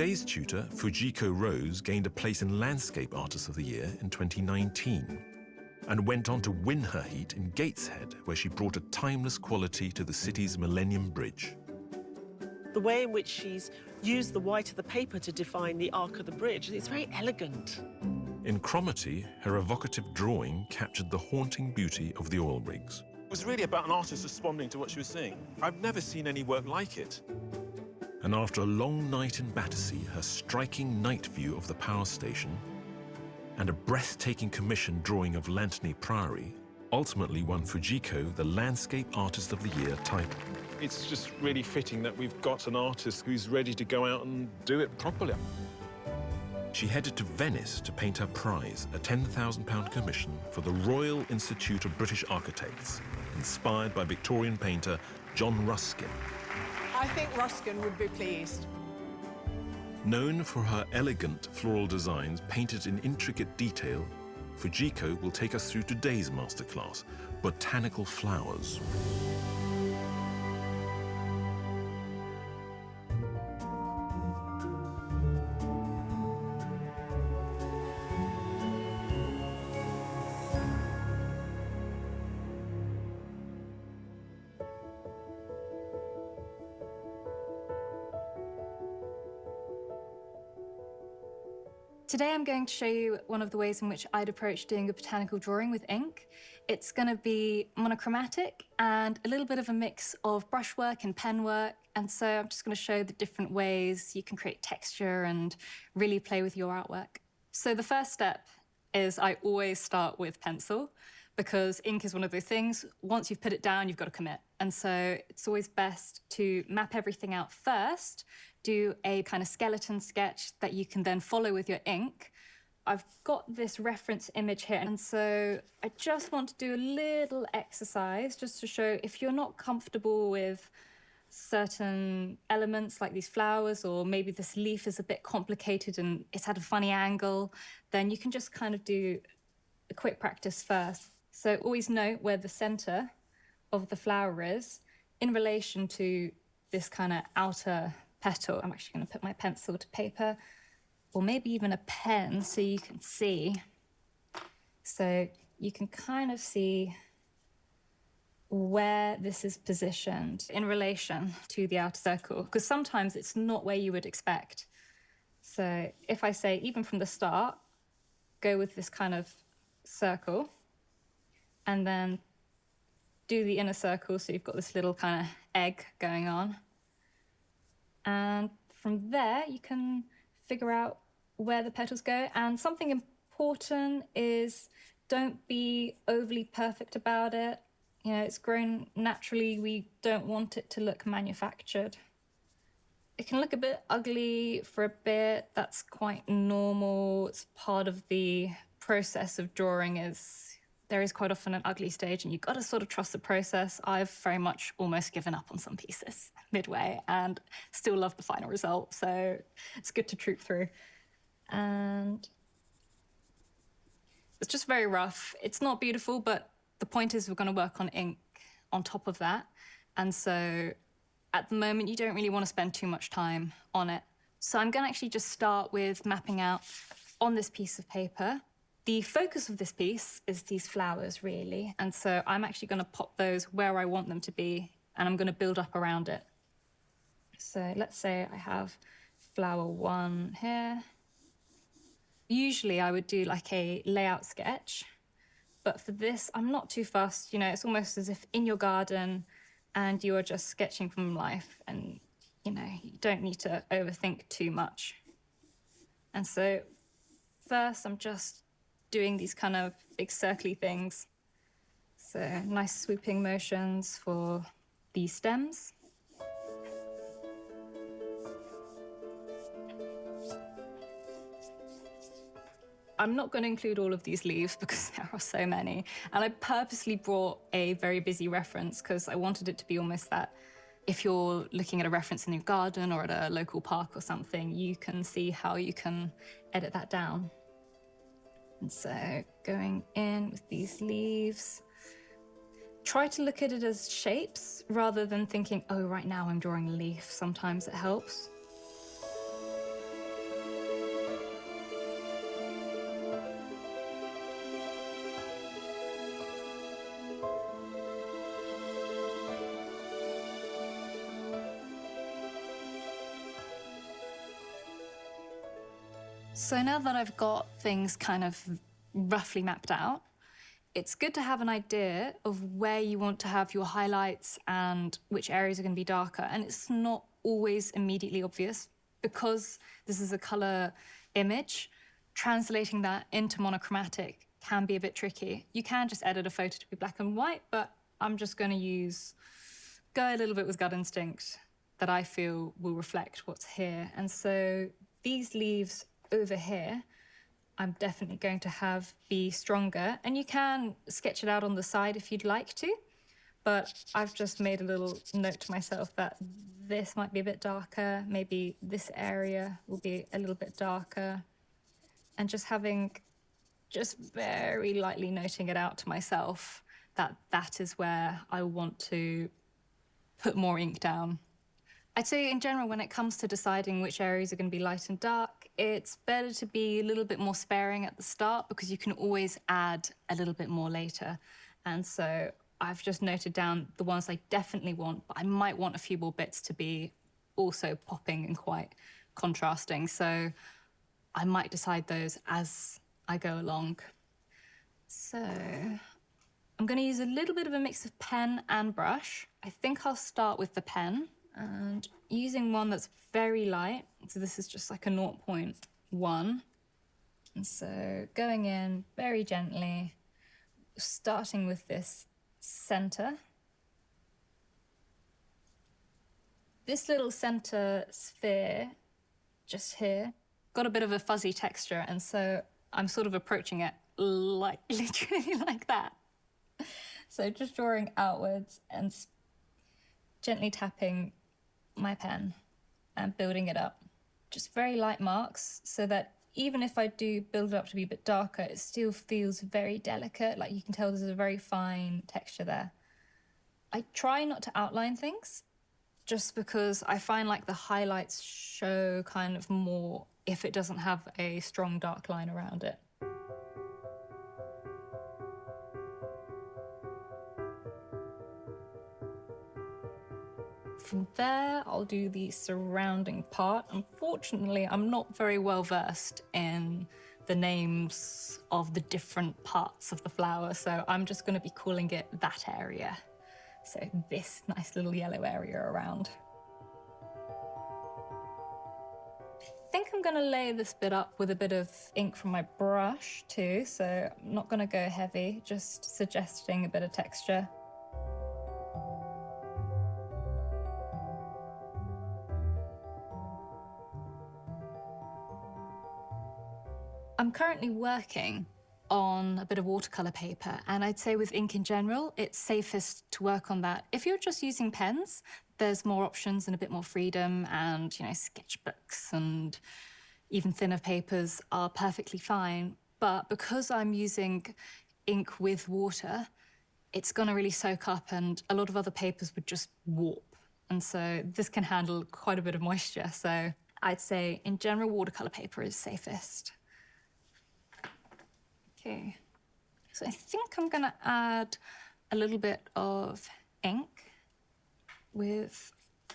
today's tutor, Fujiko Rose, gained a place in Landscape Artist of the Year in 2019 and went on to win her heat in Gateshead, where she brought a timeless quality to the city's Millennium Bridge. The way in which she's used the white of the paper to define the arc of the bridge, it's very elegant. In Cromarty, her evocative drawing captured the haunting beauty of the oil rigs. It was really about an artist responding to what she was seeing. I've never seen any work like it. And after a long night in Battersea, her striking night view of the power station and a breathtaking commission drawing of Lantony Priory ultimately won Fujiko the Landscape Artist of the Year title. It's just really fitting that we've got an artist who's ready to go out and do it properly. She headed to Venice to paint her prize, a £10,000 commission for the Royal Institute of British Architects, inspired by Victorian painter John Ruskin. I think Ruskin would be pleased. Known for her elegant floral designs painted in intricate detail, Fujiko will take us through today's masterclass, Botanical Flowers. Today I'm going to show you one of the ways in which I'd approach doing a botanical drawing with ink. It's going to be monochromatic and a little bit of a mix of brushwork and pen work, and so I'm just going to show the different ways you can create texture and really play with your artwork. So the first step is I always start with pencil, because ink is one of those things, once you've put it down, you've got to commit. And so it's always best to map everything out first, do a kind of skeleton sketch that you can then follow with your ink. I've got this reference image here, and so I just want to do a little exercise just to show if you're not comfortable with certain elements like these flowers, or maybe this leaf is a bit complicated and it's at a funny angle, then you can just kind of do a quick practice first. So always note where the center of the flower is in relation to this kind of outer petal. I'm actually going to put my pencil to paper, or maybe even a pen so you can see. So you can kind of see where this is positioned in relation to the outer circle, because sometimes it's not where you would expect. So if I say, even from the start, go with this kind of circle, and then do the inner circle, so you've got this little kind of egg going on. And from there, you can figure out where the petals go. And something important is don't be overly perfect about it. You know, it's grown naturally. We don't want it to look manufactured. It can look a bit ugly for a bit. That's quite normal. It's part of the process of drawing. There is quite often an ugly stage, and you've got to sort of trust the process. I've very much almost given up on some pieces midway and still love the final result, so it's good to troop through. And it's just very rough. It's not beautiful, but the point is we're going to work on ink on top of that. And so at the moment, you don't really want to spend too much time on it. So I'm going to actually just start with mapping out on this piece of paper. The focus of this piece is these flowers, really. And so I'm actually going to pop those where I want them to be, and I'm going to build up around it. So let's say I have flower 1 here. Usually I would do like a layout sketch, but for this, I'm not too fussed. You know, it's almost as if in your garden and you are just sketching from life, and, you know, you don't need to overthink too much. And so first, I'm just doing these kind of big circly things. So nice swooping motions for these stems. I'm not going to include all of these leaves because there are so many. And I purposely brought a very busy reference because I wanted it to be almost that if you're looking at a reference in your garden or at a local park or something, you can see how you can edit that down. And so going in with these leaves, try to look at it as shapes rather than thinking, oh, right now I'm drawing a leaf. Sometimes it helps. So now that I've got things kind of roughly mapped out, it's good to have an idea of where you want to have your highlights and which areas are going to be darker. And it's not always immediately obvious because this is a color image. Translating that into monochromatic can be a bit tricky. You can just edit a photo to be black and white, but I'm just going to go a little bit with gut instinct that I feel will reflect what's here. And so these leaves over here, I'm definitely going to have be stronger. And you can sketch it out on the side if you'd like to, but I've just made a little note to myself that this might be a bit darker, maybe this area will be a little bit darker, and just very lightly noting it out to myself that that is where I want to put more ink down. I'd say in general, when it comes to deciding which areas are going to be light and dark, it's better to be a little bit more sparing at the start because you can always add a little bit more later. And so I've just noted down the ones I definitely want, but I might want a few more bits to be also popping and quite contrasting. So I might decide those as I go along. So I'm going to use a little bit of a mix of pen and brush. I think I'll start with the pen and using one that's very light. So this is just like a 0.1. And so going in very gently, starting with this center. This little center sphere just here got a bit of a fuzzy texture, and so I'm sort of approaching it like literally like that. So just drawing outwards and gently tapping my pen and building it up. Just very light marks so that even if I do build it up to be a bit darker, it still feels very delicate. Like you can tell there's a very fine texture there. I try not to outline things just because I find like the highlights show kind of more if it doesn't have a strong dark line around it. From there, I'll do the surrounding part. Unfortunately, I'm not very well versed in the names of the different parts of the flower, so I'm just going to be calling it that area. So this nice little yellow area around. I think I'm going to lay this bit up with a bit of ink from my brush too, so I'm not going to go heavy, just suggesting a bit of texture. I'm currently working on a bit of watercolor paper, and I'd say with ink in general, it's safest to work on that. If you're just using pens, there's more options and a bit more freedom, and sketchbooks and even thinner papers are perfectly fine. But because I'm using ink with water, it's gonna really soak up, and a lot of other papers would just warp. And so this can handle quite a bit of moisture. So I'd say in general, watercolor paper is safest. Okay, so I think I'm gonna add a little bit of ink with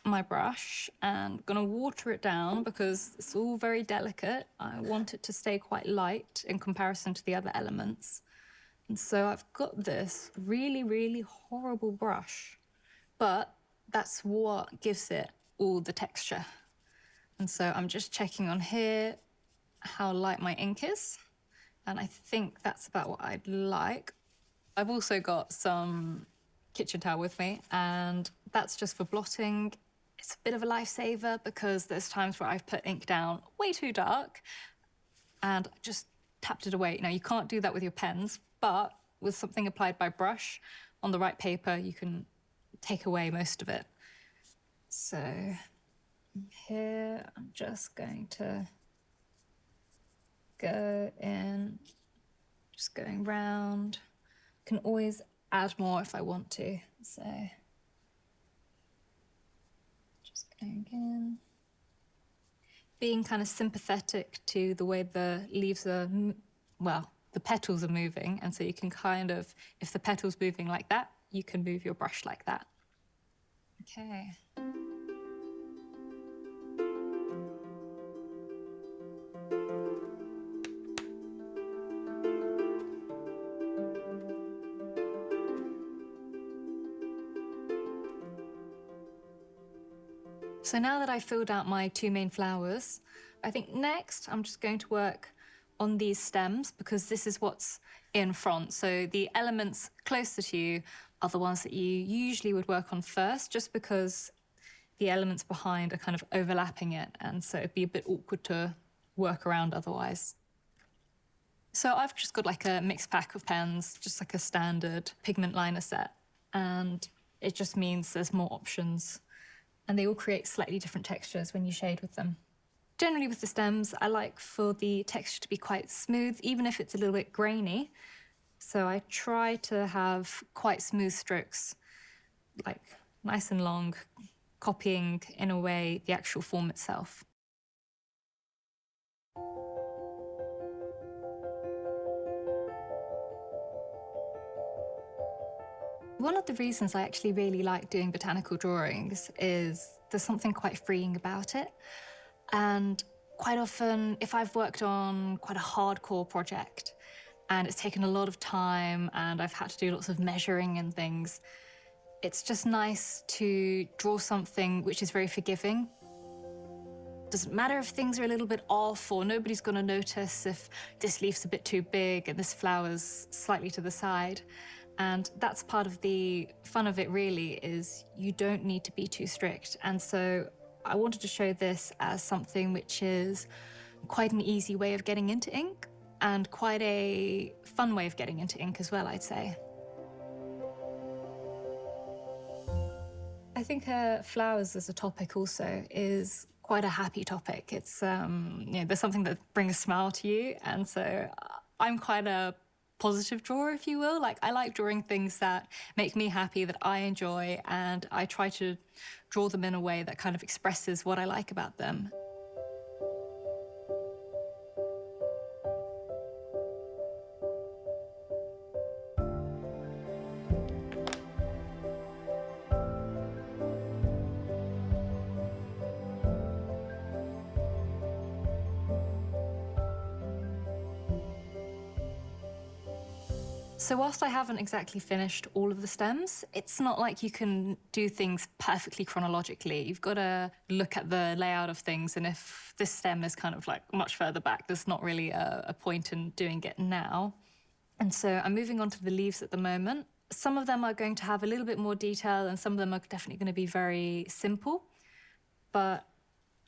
my brush and gonna water it down because it's all very delicate. I want it to stay quite light in comparison to the other elements. And so I've got this really, really horrible brush, but that's what gives it all the texture. And so I'm just checking on here how light my ink is. And I think that's about what I'd like. I've also got some kitchen towel with me, and that's just for blotting. It's a bit of a lifesaver because there's times where I've put ink down way too dark and just tapped it away. Now, you can't do that with your pens, but with something applied by brush on the right paper, you can take away most of it. So here, I'm just going to go in, just going round. Can always add more if I want to, so just going in. Being kind of sympathetic to the way the leaves are, well, the petals are moving, and so you can kind of, if the petal's moving like that, you can move your brush like that. Okay. So now that I've filled out my 2 main flowers, I think next I'm just going to work on these stems because this is what's in front. So the elements closer to you are the ones that you usually would work on first, just because the elements behind are kind of overlapping it, and so it'd be a bit awkward to work around otherwise. So I've just got like a mixed pack of pens, just like a standard pigment liner set, and it just means there's more options, and they all create slightly different textures when you shade with them. Generally with the stems, I like for the texture to be quite smooth, even if it's a little bit grainy. So I try to have quite smooth strokes, like nice and long, copying, in a way, the actual form itself. One of the reasons I actually really like doing botanical drawings is there's something quite freeing about it. And quite often, if I've worked on quite a hardcore project and it's taken a lot of time and I've had to do lots of measuring and things, it's just nice to draw something which is very forgiving. Doesn't matter if things are a little bit off, or nobody's going to notice if this leaf's a bit too big and this flower's slightly to the side. And that's part of the fun of it, really, is you don't need to be too strict. And so I wanted to show this as something which is quite an easy way of getting into ink, and quite a fun way of getting into ink as well, I'd say. I think flowers as a topic also is quite a happy topic. It's, there's something that brings a smile to you, and so I'm quite a positive drawer, if you will. Like, I like drawing things that make me happy, that I enjoy, and I try to draw them in a way that kind of expresses what I like about them. So whilst I haven't exactly finished all of the stems, it's not like you can do things perfectly chronologically. You've got to look at the layout of things, and if this stem is kind of like much further back, there's not really a point in doing it now. And so I'm moving on to the leaves at the moment. Some of them are going to have a little bit more detail, and some of them are definitely going to be very simple. But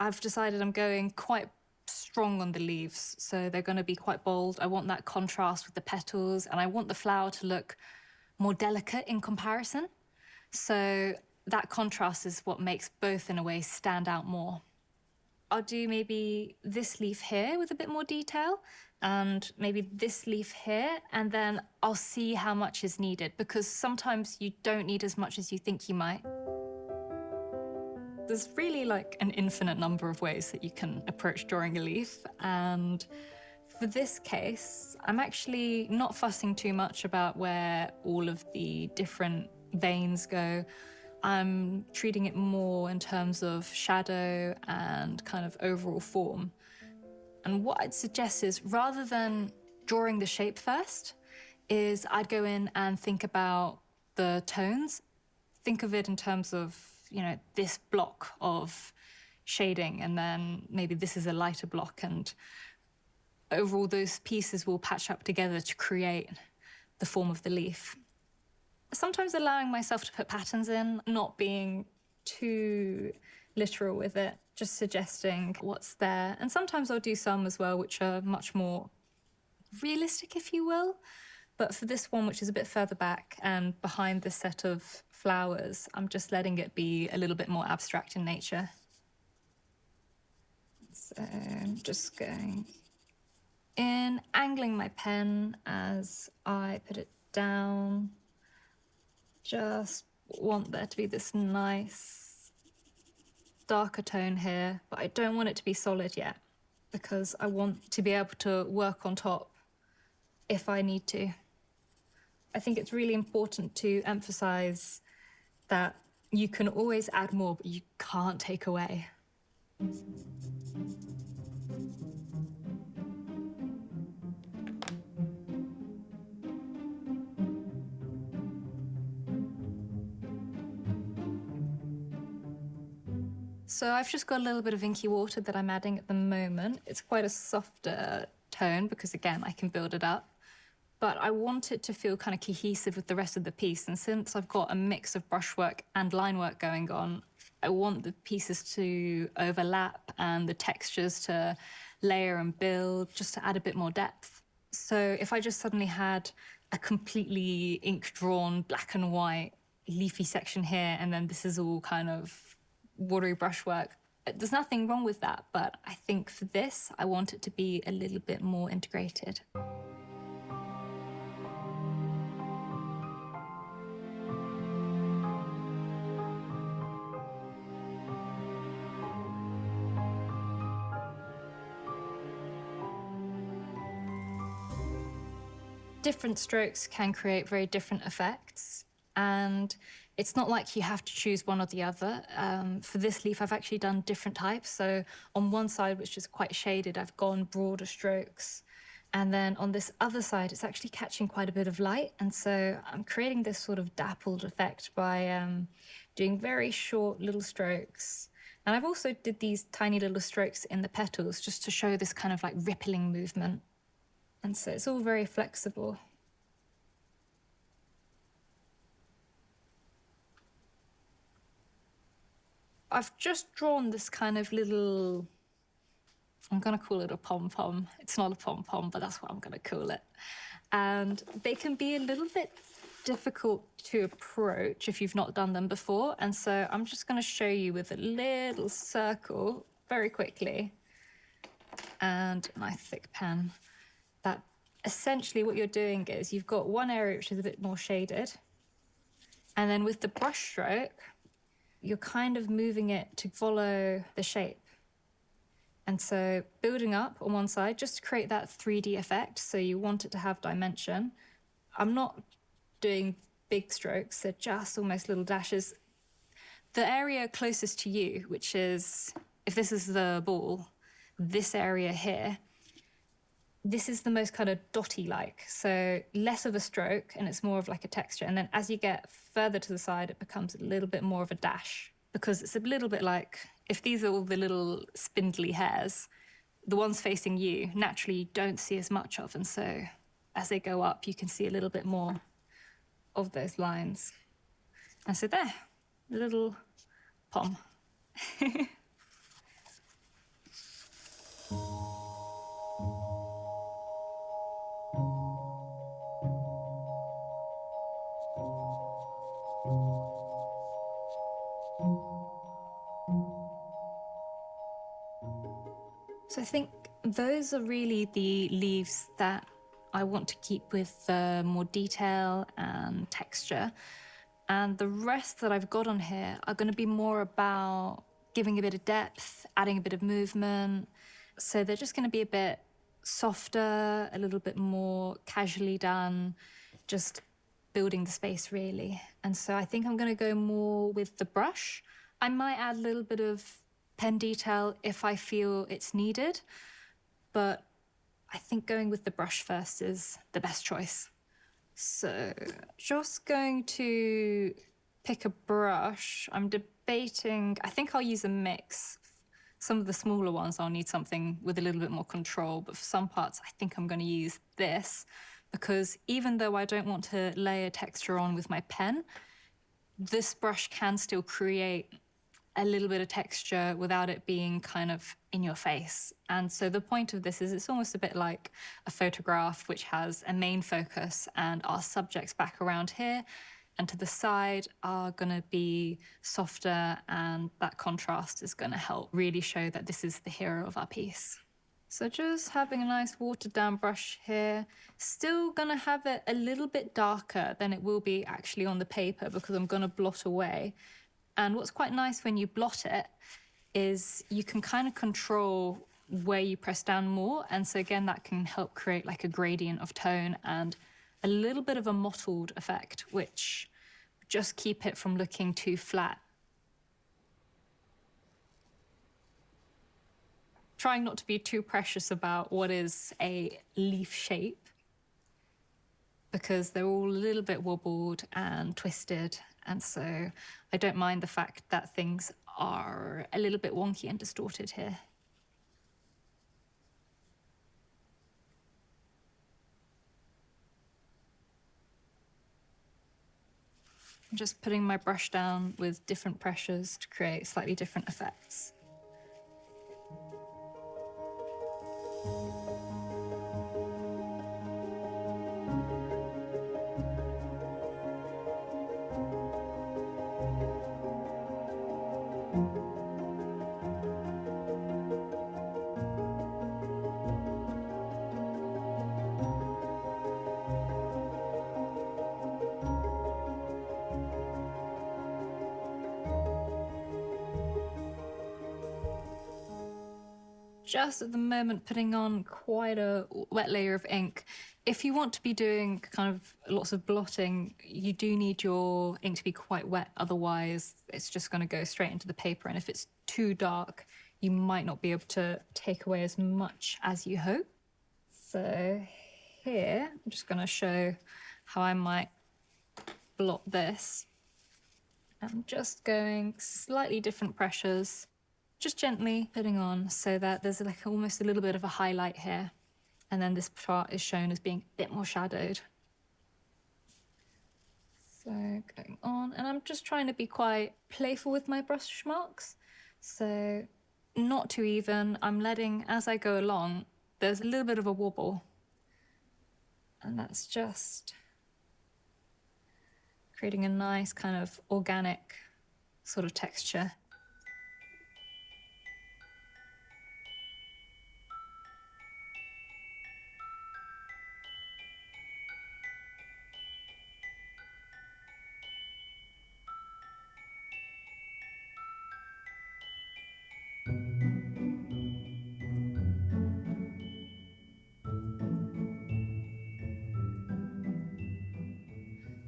I've decided I'm going quite strong on the leaves, so they're going to be quite bold. I want that contrast with the petals, and I want the flower to look more delicate in comparison. So that contrast is what makes both, in a way, stand out more. I'll do maybe this leaf here with a bit more detail, and maybe this leaf here, and then I'll see how much is needed, because sometimes you don't need as much as you think you might. There's really like an infinite number of ways that you can approach drawing a leaf, and for this case, I'm actually not fussing too much about where all of the different veins go. I'm treating it more in terms of shadow and kind of overall form. And what I'd suggest is, rather than drawing the shape first, is I'd go in and think about the tones. Think of it in terms of, this block of shading, and then maybe this is a lighter block, and overall those pieces will patch up together to create the form of the leaf. Sometimes allowing myself to put patterns in, not being too literal with it, just suggesting what's there. And sometimes I'll do some as well, which are much more realistic, if you will. But for this one, which is a bit further back and behind this set of flowers, I'm just letting it be a little bit more abstract in nature. So I'm just going in, angling my pen as I put it down. Just want there to be this nice darker tone here, but I don't want it to be solid yet, because I want to be able to work on top if I need to. I think it's really important to emphasize that you can always add more, but you can't take away. So I've just got a little bit of inky water that I'm adding at the moment. It's quite a softer tone because, again, I can build it up. But I want it to feel kind of cohesive with the rest of the piece. And since I've got a mix of brushwork and line work going on, I want the pieces to overlap and the textures to layer and build, just to add a bit more depth. So if I just suddenly had a completely ink-drawn black and white leafy section here, and then this is all kind of watery brushwork, there's nothing wrong with that, but I think for this, I want it to be a little bit more integrated. Different strokes can create very different effects, and it's not like you have to choose one or the other. For this leaf, I've actually done different types. So on one side, which is quite shaded, I've gone broader strokes. And then on this other side, it's actually catching quite a bit of light. And so I'm creating this sort of dappled effect by doing very short little strokes. And I've also did these tiny little strokes in the petals just to show this kind of like rippling movement. And so it's all very flexible. I've just drawn this kind of little, I'm gonna call it a pom-pom. It's not a pom-pom, but that's what I'm gonna call it. And they can be a little bit difficult to approach if you've not done them before. And so I'm just gonna show you with a little circle very quickly and a nice thick pen that essentially what you're doing is you've got one area which is a bit more shaded, and then with the brush stroke, you're kind of moving it to follow the shape. And so building up on one side just to create that 3D effect, so you want it to have dimension. I'm not doing big strokes, they're just almost little dashes. The area closest to you, which is, if this is the ball, this area here, this is the most kind of dotty-like, so less of a stroke and it's more of like a texture. And then as you get further to the side, it becomes a little bit more of a dash, because it's a little bit like, if these are all the little spindly hairs, the ones facing you, naturally you don't see as much of. And so as they go up, you can see a little bit more of those lines. And so there, a little pom. So I think those are really the leaves that I want to keep with more detail and texture. And the rest that I've got on here are going to be more about giving a bit of depth, adding a bit of movement. So they're just going to be a bit softer, a little bit more casually done, just building the space really. And so I think I'm going to go more with the brush. I might add a little bit of pen detail if I feel it's needed, but I think going with the brush first is the best choice. So just going to pick a brush. I'm debating, I think I'll use a mix. Some of the smaller ones I'll need something with a little bit more control, but for some parts I think I'm going to use this, because even though I don't want to layer texture on with my pen, this brush can still create a little bit of texture without it being kind of in your face. And so the point of this is it's almost a bit like a photograph which has a main focus and our subjects back around here, and to the side are gonna be softer, and that contrast is gonna help really show that this is the hero of our piece. So just having a nice watered down brush here, still gonna have it a little bit darker than it will be actually on the paper because I'm gonna blot away. And what's quite nice when you blot it is you can kind of control where you press down more. And so again, that can help create like a gradient of tone and a little bit of a mottled effect, which just keep it from looking too flat. Trying not to be too precious about what is a leaf shape, because they're all a little bit wobbled and twisted. And so I don't mind the fact that things are a little bit wonky and distorted here. I'm just putting my brush down with different pressures to create slightly different effects. Just at the moment putting on quite a wet layer of ink. If you want to be doing kind of lots of blotting, you do need your ink to be quite wet, otherwise it's just going to go straight into the paper, and if it's too dark, you might not be able to take away as much as you hope. So here, I'm just going to show how I might blot this. I'm just going slightly different pressures, just gently putting on so that there's like almost a little bit of a highlight here. And then this part is shown as being a bit more shadowed. So going on, and I'm just trying to be quite playful with my brush marks. So not too even, I'm letting, as I go along, there's a little bit of a wobble. And that's just creating a nice kind of organic sort of texture.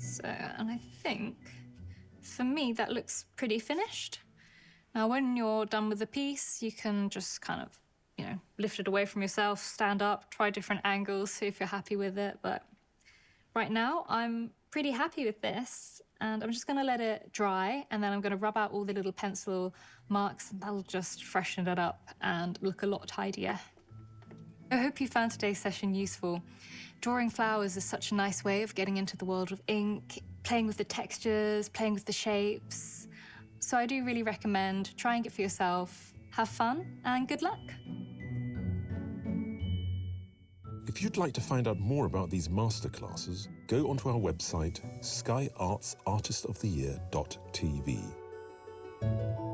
So, and I think, for me, that looks pretty finished. Now, when you're done with the piece, you can just kind of, you know, lift it away from yourself, stand up, try different angles, see if you're happy with it. But right now, I'm pretty happy with this, and I'm just gonna let it dry, and then I'm gonna rub out all the little pencil marks, and that'll just freshen it up and look a lot tidier. I hope you found today's session useful. Drawing flowers is such a nice way of getting into the world of ink, playing with the textures, playing with the shapes. So I do really recommend trying it for yourself. Have fun and good luck. If you'd like to find out more about these masterclasses, go onto our website, skyartsartistoftheyear.tv.